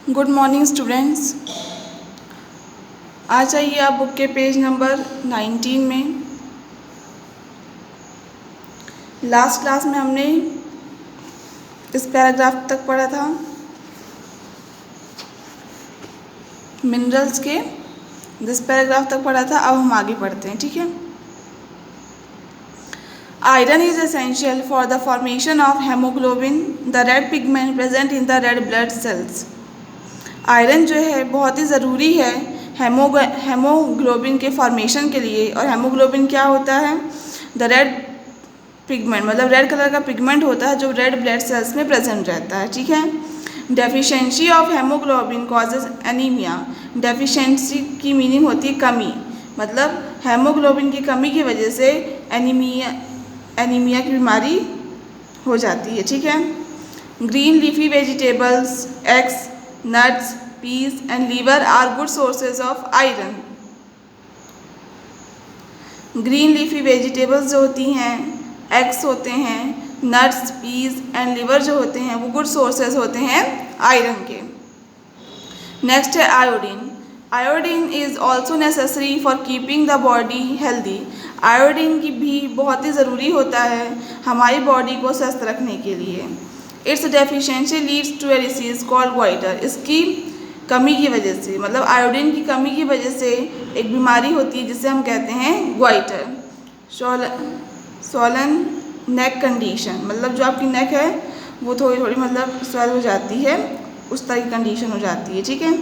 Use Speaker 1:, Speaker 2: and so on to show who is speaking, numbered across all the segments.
Speaker 1: Good morning students. आ जाइए आप book के पेज नंबर 19 में। लास्ट क्लास में हमने इस पैराग्राफ तक पढ़ा था मिनरल्स के, जिस पैराग्राफ तक पढ़ा था अब हम आगे पढ़ते हैं। ठीक है। Iron is essential for the formation of haemoglobin, the red pigment present in the red blood cells. Iron जो है बहुत ही ज़रूरी है हेमोग्लोबिन के फॉर्मेशन के लिए। और हेमोग्लोबिन क्या होता है? द रेड पिगमेंट, मतलब रेड कलर का पिगमेंट होता है जो रेड ब्लड सेल्स में प्रेजेंट रहता है। ठीक है। Deficiency of haemoglobin causes anaemia. Deficiency की मीनिंग होती है कमी, मतलब हेमोग्लोबिन की कमी की वजह से एनीमिया की बीमारी हो जाती है। ठीक है। Green leafy vegetables, eggs, nuts, peas and liver are good sources of iron. Green leafy vegetables जो होती हैं, एग्स होते हैं, नट्स, पीस एंड लिवर जो होते हैं वो गुड सोर्सेज होते हैं आयरन के। नेक्स्ट है iodine. Iodine is also necessary for keeping the body healthy. Iodine की भी बहुत ही ज़रूरी होता है हमारी बॉडी को स्वस्थ रखने के लिए। Its deficiency leads to a disease called goitre. इसकी कमी की वजह से, मतलब आयोडीन की कमी की वजह से एक बीमारी होती है जिसे हम कहते हैं ग्वाइटर। स्वॉलन नेक कंडीशन, मतलब जो आपकी नेक है वो थोड़ी थोड़ी मतलब स्वेल हो जाती है, उस तरह की कंडीशन हो जाती है। ठीक है।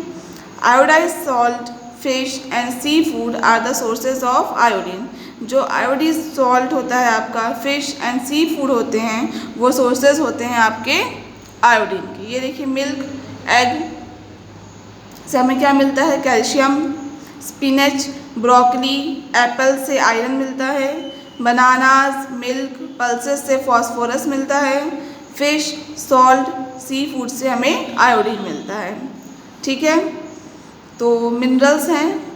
Speaker 1: Iodised salt, fish and sea food are the sources of iodine. जो आयोडीज सॉल्ट होता है आपका, फिश एंड सी फूड होते हैं, वो सोर्सेज होते हैं आपके आयोडीन के। ये देखिए मिल्क, एग से हमें क्या मिलता है? कैल्शियम। स्पिनच, ब्रोकली, एप्पल से आयरन मिलता है। बनानास, मिल्क, पल्सेस से फॉस्फोरस मिलता है। फिश, सॉल्ट, सी फूड से हमें आयोडीन मिलता है। ठीक है। तो मिनरल्स हैं,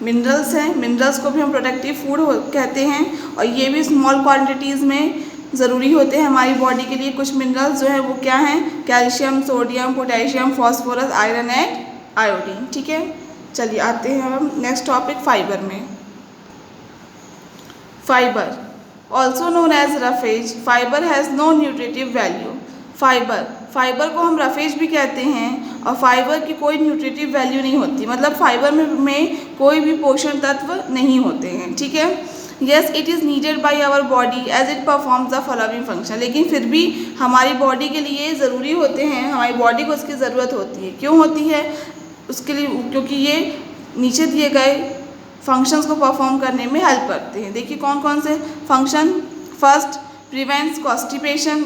Speaker 1: मिनरल्स को भी हम प्रोडक्टिव फूड कहते हैं, और ये भी स्मॉल क्वांटिटीज़ में ज़रूरी होते हैं हमारी बॉडी के लिए। कुछ मिनरल्स जो है वो क्या हैं? Calcium, sodium, potassium, phosphorus, iron and iodine. ठीक है। चलिए आते हैं हम नेक्स्ट टॉपिक फाइबर में। Fibre also known as roughage. Fibre has no nutritive value. Fibre को हम रफेज भी कहते हैं, और फाइबर की कोई न्यूट्रिटिव वैल्यू नहीं होती, मतलब फाइबर में कोई भी पोषण तत्व नहीं होते हैं। ठीक है। Yes, it is needed by our body as it performs the following function. लेकिन फिर भी हमारी बॉडी के लिए ज़रूरी होते हैं, हमारी बॉडी को उसकी ज़रूरत होती है। क्यों होती है? उसके लिए क्योंकि ये नीचे दिए गए फंक्शंस को परफॉर्म करने में हेल्प करते हैं। देखिए कौन कौन से फंक्शन। फर्स्ट, प्रिवेंट्स कॉन्स्टिपेशन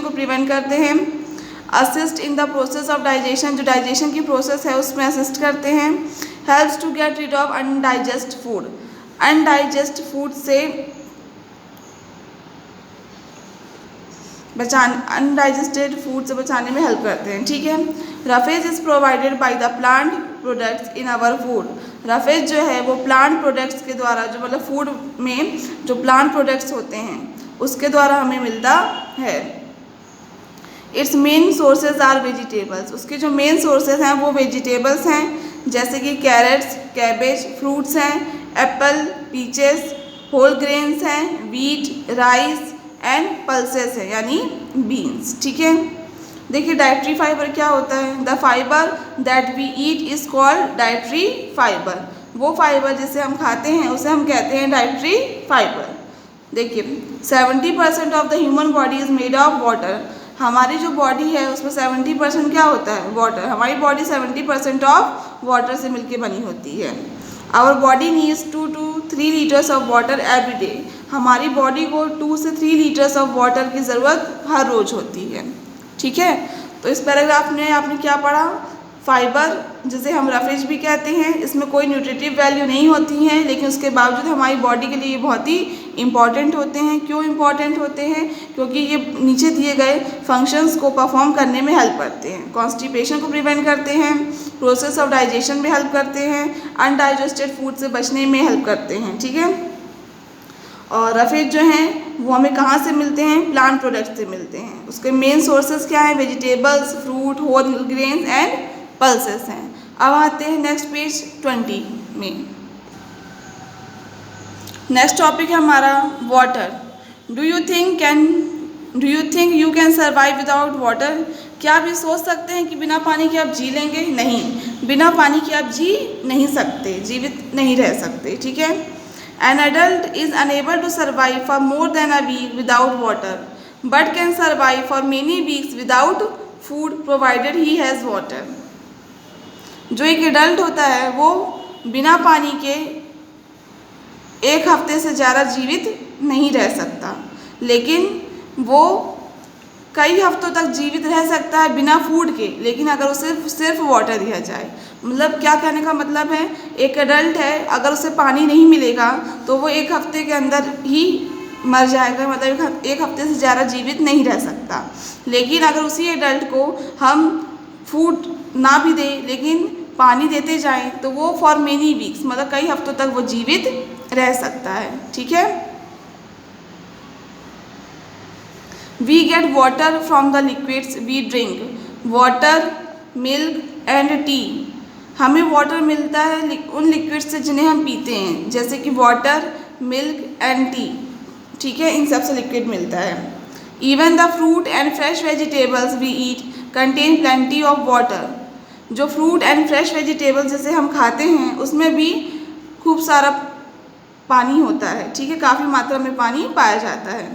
Speaker 1: को प्रिवेंट करते हैं। Assist in the process of digestion, जो डाइजेशन की प्रोसेस है उसमें असिस्ट करते हैं। Helps to get rid of undigest food, undigest food से अनडाइजेस्टेड फूड से बचाने में हेल्प करते हैं। ठीक है। Roughage is provided by the plant products in our food. Roughage जो है वो प्लांट प्रोडक्ट्स के द्वारा, जो मतलब फूड में जो प्लांट प्रोडक्ट्स होते हैं उसके द्वारा हमें मिलता है। Its main sources are vegetables. उसके जो मेन सोर्सेज हैं वो वेजिटेबल्स हैं, जैसे कि कैरेट्स, कैबेज, फ्रूट्स हैं, एप्पल, पीचेस, होल ग्रेन्स हैं, वीट, राइस एंड पल्सेस है यानी बीन्स। ठीक है। देखिए डाइट्री फाइबर क्या होता है? The fibre that we eat is called dietary fibre. वो फाइबर जिसे हम खाते हैं उसे हम कहते हैं डाइट्री फाइबर। देखिए 70% of the human body is made of water. हमारी जो बॉडी है उसमें 70% क्या होता है? वाटर। हमारी बॉडी 70% ऑफ वाटर से मिलकर बनी होती है। Our body needs 2 to 3 litres of water every day. हमारी बॉडी को 2 से 3 लीटर्स ऑफ वाटर की ज़रूरत हर रोज़ होती है। ठीक है। तो इस पैराग्राफ में आपने क्या पढ़ा? फाइबर जिसे हम रफेज भी कहते हैं, इसमें कोई न्यूट्रिटिव वैल्यू नहीं होती हैं, लेकिन उसके बावजूद हमारी बॉडी के लिए बहुत ही इम्पॉर्टेंट होते हैं। क्यों इम्पॉर्टेंट होते हैं? क्योंकि ये नीचे दिए गए फंक्शंस को परफॉर्म करने में हेल्प करते हैं। कॉन्स्टिपेशन को प्रिवेंट करते हैं, प्रोसेस ऑफ डाइजेशन में हेल्प करते हैं, अनडाइजेस्टेड फूड से बचने में हेल्प करते हैं। ठीक है। और रफेज जो हैं वो हमें कहाँ से मिलते हैं? प्लांट प्रोडक्ट से मिलते हैं। उसके मेन सोर्सेज क्या हैं? Vegetables, fruit, whole grains and pulses हैं। अब आते हैं नेक्स्ट पेज 20 में। नेक्स्ट टॉपिक है हमारा water. Do you think you can survive without water? क्या आप ये सोच सकते हैं कि बिना पानी के आप जी लेंगे? नहीं, बिना पानी के आप जी नहीं सकते, जीवित नहीं रह सकते, ठीक है। An adult is unable to survive for more than a week without water, but can survive for many weeks without food provided he has water. जो एक एडल्ट होता है वो बिना पानी के एक हफ्ते से ज़्यादा जीवित नहीं रह सकता, लेकिन वो कई हफ्तों तक जीवित रह सकता है बिना फूड के, लेकिन अगर उसे सिर्फ वाटर दिया जाए। मतलब क्या कहने का मतलब है, एक एडल्ट है, अगर उसे पानी नहीं मिलेगा तो वो एक हफ्ते के अंदर ही मर जाएगा, मतलब एक हफ्ते से ज़्यादा जीवित नहीं रह सकता। लेकिन अगर उसी एडल्ट को हम फूड ना भी दें लेकिन पानी देते जाएं तो वो फॉर मेनी वीक्स, मतलब कई हफ्तों तक वो जीवित रह सकता है, ठीक है। We get water from the liquids we drink, water, milk and tea. हमें वाटर मिलता है उन लिक्विड्स से जिन्हें हम पीते हैं, जैसे कि वाटर, मिल्क एंड टी, ठीक है, इन सब से लिक्विड मिलता है। Even the fruit and fresh vegetables we eat contain plenty of water. जो फ्रूट एंड फ्रेश वेजिटेबल्स जैसे हम खाते हैं उसमें भी खूब सारा पानी होता है, ठीक है, काफ़ी मात्रा में पानी पाया जाता है।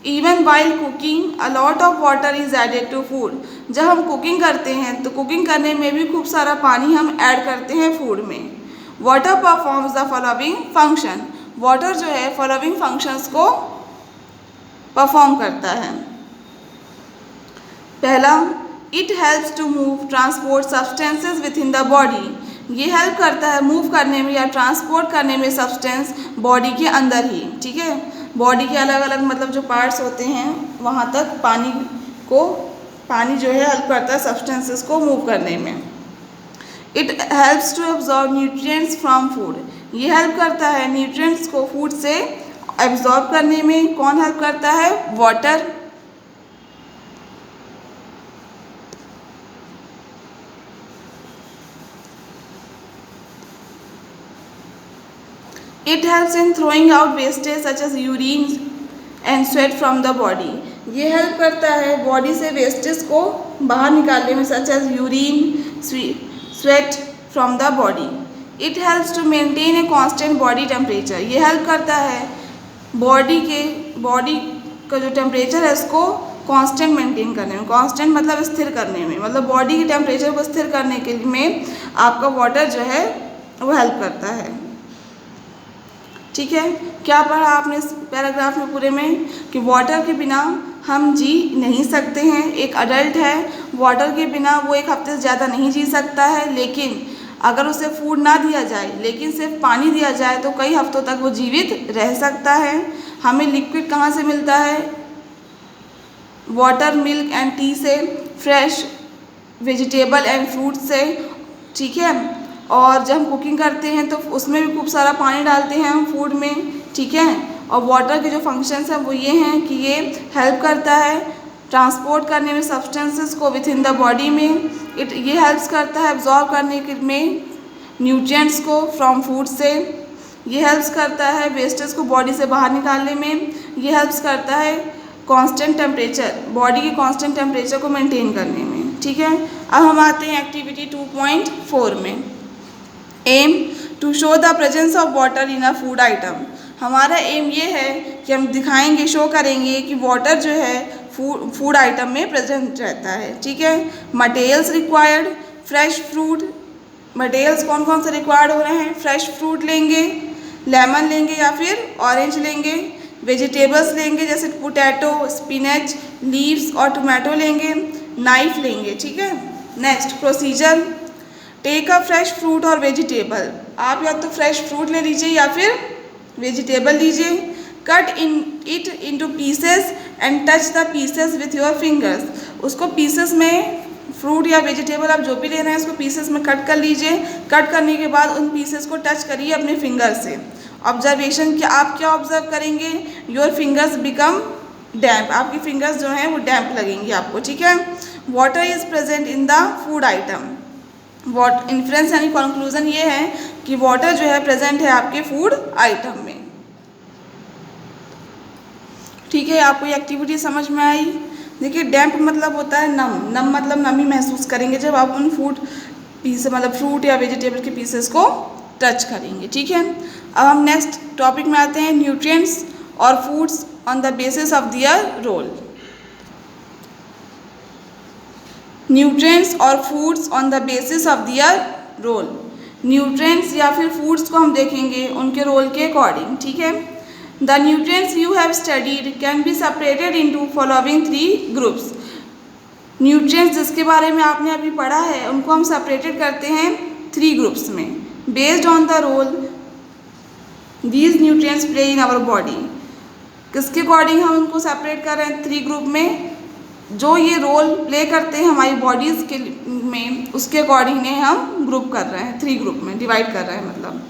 Speaker 1: Even while cooking, a lot of water is added to food. जब हम कुकिंग करते हैं तो कुकिंग करने में भी खूब सारा पानी हम ऐड करते हैं फूड में। Water performs the following function. Water जो है फॉलोइंग फंक्शंस को परफॉर्म करता है। पहला, it helps to move transport substances within the body. ये हेल्प करता है मूव करने में या ट्रांसपोर्ट करने में सब्सटेंस बॉडी के अंदर ही, ठीक है। बॉडी के अलग अलग मतलब जो पार्ट्स होते हैं वहाँ तक पानी जो है हेल्प करता है सब्सटेंसेस को मूव करने में। It helps to absorb nutrients from food. ये हेल्प करता है न्यूट्रिएंट्स को फूड से एब्जॉर्ब करने में। कौन हेल्प करता है? Water. It helps in throwing out wastage such as urine and sweat from the body. ये हेल्प करता है बॉडी से वेस्टेज को बाहर निकालने में, such as urine, sweat from the body. It helps to maintain a constant body temperature. ये help करता है बॉडी का जो टेम्परेचर है उसको कांस्टेंट मेंटेन करने में। कांस्टेंट मतलब स्थिर करने में, मतलब बॉडी के टेम्परेचर को स्थिर करने के में आपका वाटर जो है वो हेल्प करता है, ठीक है। क्या पढ़ा आपने इस पैराग्राफ में पूरे में कि वाटर के बिना हम जी नहीं सकते हैं। एक अडल्ट है, वाटर के बिना वो एक हफ्ते से ज़्यादा नहीं जी सकता है, लेकिन अगर उसे फूड ना दिया जाए लेकिन सिर्फ पानी दिया जाए तो कई हफ्तों तक वो जीवित रह सकता है। हमें लिक्विड कहाँ से मिलता है? वाटर, मिल्क एंड टी से, फ्रेश वेजिटेबल एंड फ्रूट से, ठीक है। और जब हम कुकिंग करते हैं तो उसमें भी खूब सारा पानी डालते हैं हम फूड में, ठीक है। और वाटर के जो फंक्शंस हैं वो ये हैं कि ये हेल्प करता है ट्रांसपोर्ट करने में सब्सटेंसेस को विद इन द बॉडी में। ये हेल्प्स करता है एब्जॉर्ब करने में न्यूट्रिएंट्स को फ्रॉम फूड से। ये हेल्प्स करता है वेस्टेज को बॉडी से बाहर निकालने में। ये हेल्प्स करता है कांस्टेंट टेम्परेचर, बॉडी के कांस्टेंट टेम्परेचर को मेंटेन करने में, ठीक है। अब हम आते हैं एक्टिविटी 2.4 में। Aim to show the presence of water in a food item. हमारा एम ये है कि हम दिखाएंगे, शो करेंगे कि वाटर जो है फूड आइटम में प्रेजेंट रहता है, ठीक है। Materials required, fresh fruit. Materials कौन कौन से रिक्वायर्ड हो रहे हैं? फ्रेश फ्रूट लेंगे, लेमन लेंगे या फिर ऑरेंज लेंगे। वेजिटेबल्स लेंगे जैसे पोटैटो, स्पिनच, लीव्स और टोमेटो लेंगे। नाइफ लेंगे, ठीक है। Next procedure, take a fresh fruit और वेजिटेबल। आप या तो फ्रेश फ्रूट ले लीजिए या फिर वेजिटेबल लीजिए। Cut it into pieces and touch the pieces with your fingers. उसको पीसेस में, फ्रूट या वेजिटेबल आप जो भी ले रहे हैं उसको पीसेस में कट कर लीजिए। कट करने के बाद उन पीसेस को टच करिए अपने फिंगर से ऑब्जर्वेशन क्या, आप क्या ऑब्जर्व करेंगे, योर फिंगर्स बिकम डैम्प, आपकी फिंगर्स जो हैं वो डैम्प लगेंगी आपको, ठीक है। Water is present in the food item, what inference यानी कंक्लूजन ये है कि वाटर जो है प्रेजेंट है आपके फूड आइटम में, ठीक है। आपको ये एक्टिविटी समझ में आई। देखिए डैम्प मतलब होता है नम, नम मतलब नमी महसूस करेंगे जब आप उन फूड पीस मतलब फ्रूट या वेजिटेबल के पीसेस को टच करेंगे, ठीक है। अब हम नेक्स्ट टॉपिक में आते हैं, न्यूट्रिएंट्स और foods on the basis of their role. Nutrients और foods on the basis of their role, nutrients या फिर फूड्स को हम देखेंगे उनके रोल के अकॉर्डिंग, ठीक है। The nutrients you have studied can be separated into following 3 groups. Nutrients जिसके बारे में आपने अभी पढ़ा है उनको हम सेपरेटेड करते हैं 3 ग्रुप्स में, based on the role these nutrients play in our body. किसके अकॉर्डिंग हम उनको सेपरेट कर रहे हैं 3 ग्रुप में, जो ये रोल प्ले करते हैं हमारी बॉडीज़ के में, उसके अकॉर्डिंग ने हम ग्रुप कर रहे हैं, 3 ग्रुप में डिवाइड कर रहे हैं। मतलब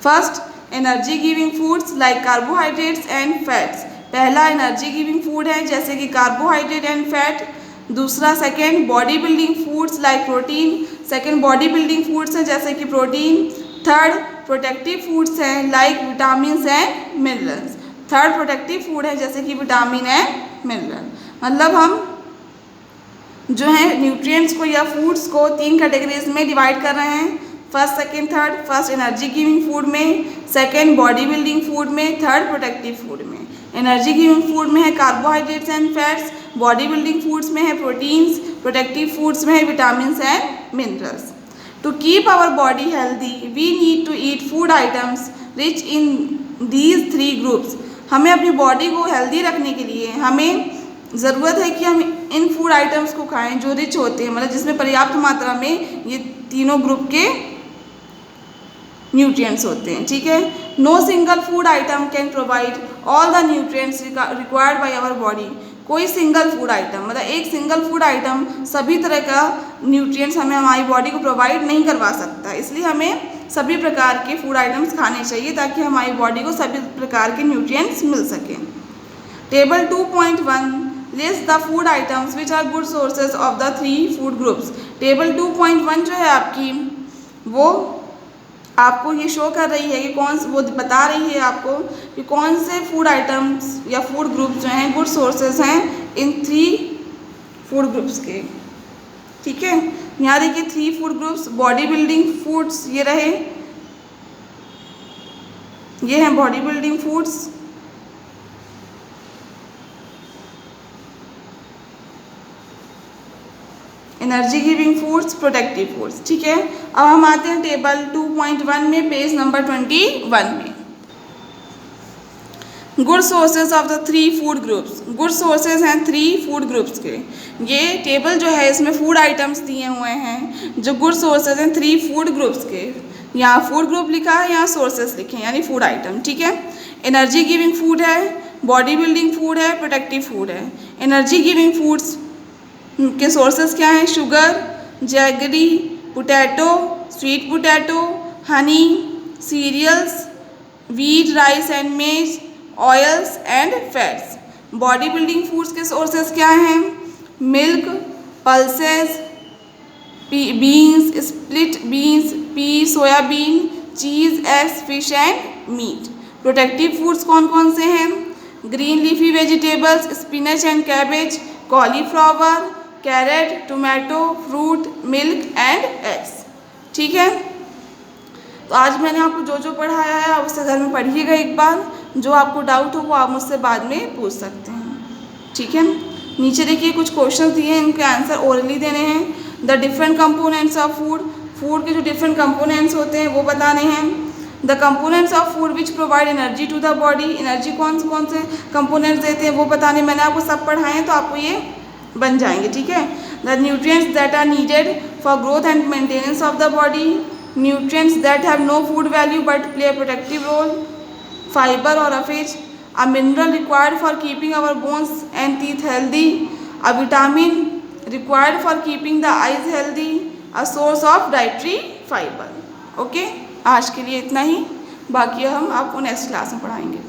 Speaker 1: first energy giving foods like carbohydrates and fats, पहला एनर्जी गिविंग फूड है जैसे कि कार्बोहाइड्रेट एंड फैट। दूसरा second body building foods like protein, second body building foods हैं जैसे कि प्रोटीन। थर्ड प्रोटेक्टिव फूड्स हैं like vitamin and minerals, third protective food है जैसे कि विटामिन एंड मिनरल। मतलब हम जो है न्यूट्रिएंट्स को या फूड्स को 3 कैटेगरीज में डिवाइड कर रहे हैं, first second third. First energy giving food में, सेकेंड बॉडी बिल्डिंग फूड में, थर्ड प्रोटेक्टिव फूड में। एनर्जी गिविंग फूड में है carbohydrates and fats, body building foods में है प्रोटीन्स, प्रोटेक्टिव फूड्स में है vitamin and minerals. To keep our body healthy we need to eat food items rich in these 3 groups. हमें अपनी body को healthy रखने के लिए हमें ज़रूरत है कि हम इन फूड आइटम्स को खाएं जो रिच होते हैं, मतलब जिसमें पर्याप्त मात्रा में ये तीनों ग्रुप के न्यूट्रिएंट्स होते हैं, ठीक है। No single food item can provide all the nutrients required by our body. कोई सिंगल फूड आइटम मतलब एक सिंगल फूड आइटम सभी तरह का न्यूट्रिएंट्स हमें हमारी बॉडी को प्रोवाइड नहीं करवा सकता, इसलिए हमें सभी प्रकार के फूड आइटम्स खाने चाहिए ताकि हमारी बॉडी को सभी प्रकार के न्यूट्रिएंट्स मिल सकें। Table 2.1 list the food items which are good sources of the 3 food groups. Table 2.1 जो है आपकी वो आपको ये शो कर रही है कि वो बता रही है आपको कि कौन से फूड आइटम्स या फूड ग्रुप्स जो हैं गुड सोर्सेज हैं इन 3 फूड ग्रुप्स के, ठीक है। यहाँ देखिए 3 food groups, body building foods ये रहे, ये हैं body building foods, energy giving foods, protective foods, ठीक है। अब हम आते हैं टेबल 2.1 में, पेज नंबर 21 में। Good sources of the 3 food groups, good sources हैं 3 फूड ग्रुप्स के। ये टेबल जो है इसमें फूड आइटम्स दिए हुए हैं जो गुड सोर्सेज हैं 3 फूड ग्रुप्स के। यहाँ फूड ग्रुप लिखा है, यहाँ सोर्सेज लिखे हैं यानी फूड आइटम, ठीक है। एनर्जी गिविंग फूड है, बॉडी बिल्डिंग फूड है, प्रोटेक्टिव फूड है। एनर्जी गिविंग फूड्स के सोर्सेज क्या हैं, sugar, jaggery, potato, sweet potato, honey, cereals, wheat, rice and maize, oils and fats. Body building foods के sources क्या हैं, milk, pulses, beans, split beans, pea, soybean, cheese, eggs, fish and meat. Protective foods कौन कौन से हैं, green leafy vegetables, spinach and cabbage, cauliflower, carrot, tomato, fruit, milk and eggs, ठीक है। तो आज मैंने आपको जो जो पढ़ाया है आप उससे घर में पढ़िएगा एक बार, जो आपको डाउट हो वो आप मुझसे बाद में पूछ सकते हैं, ठीक है। नीचे देखिए कुछ क्वेश्चन दिए हैं, इनके आंसर ओरली देने हैं। The different components of food, food के जो डिफरेंट कंपोनेंट्स होते हैं वो बताने हैं। The components of food which provide energy to the body, energy कौन से कंपोनेंट्स देते हैं वो बताने। मैंने आपको सब पढ़ाए हैं तो आपको ये बन जाएंगे, ठीक है। The nutrients that are needed for growth and maintenance of the body, nutrients that have no food value but play a protective role, fibre और roughage, a mineral required for keeping our bones and teeth healthy, a vitamin required for keeping the eyes healthy, a source of dietary fiber। Okay, आज के लिए इतना ही। बाकी हम आपको next class में पढ़ाएंगे।